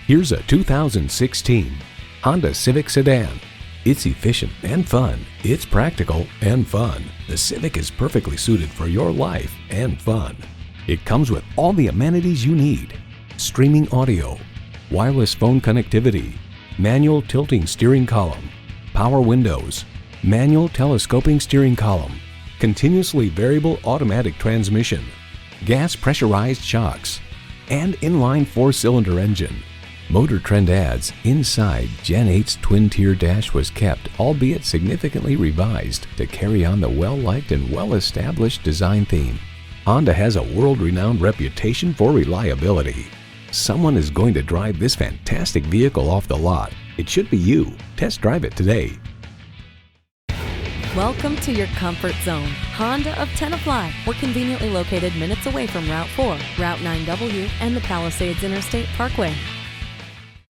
Here's a 2016 Honda Civic sedan. It's efficient and fun. It's practical and fun. The Civic is perfectly suited for your life and fun. It comes with all the amenities you need: streaming audio, wireless phone connectivity, manual tilting steering column, power windows, manual telescoping steering column, continuously variable automatic transmission, gas pressurized shocks, and inline 4-cylinder engine. Motor Trend adds, inside, Gen 8's twin-tier dash was kept, albeit significantly revised, to carry on the well-liked and well-established design theme. Honda has a world-renowned reputation for reliability. Someone is going to drive this fantastic vehicle off the lot. It should be you. Test drive it today. Welcome to your comfort zone. Honda of Tenafly. We're conveniently located minutes away from Route 4, Route 9W, and the Palisades Interstate Parkway.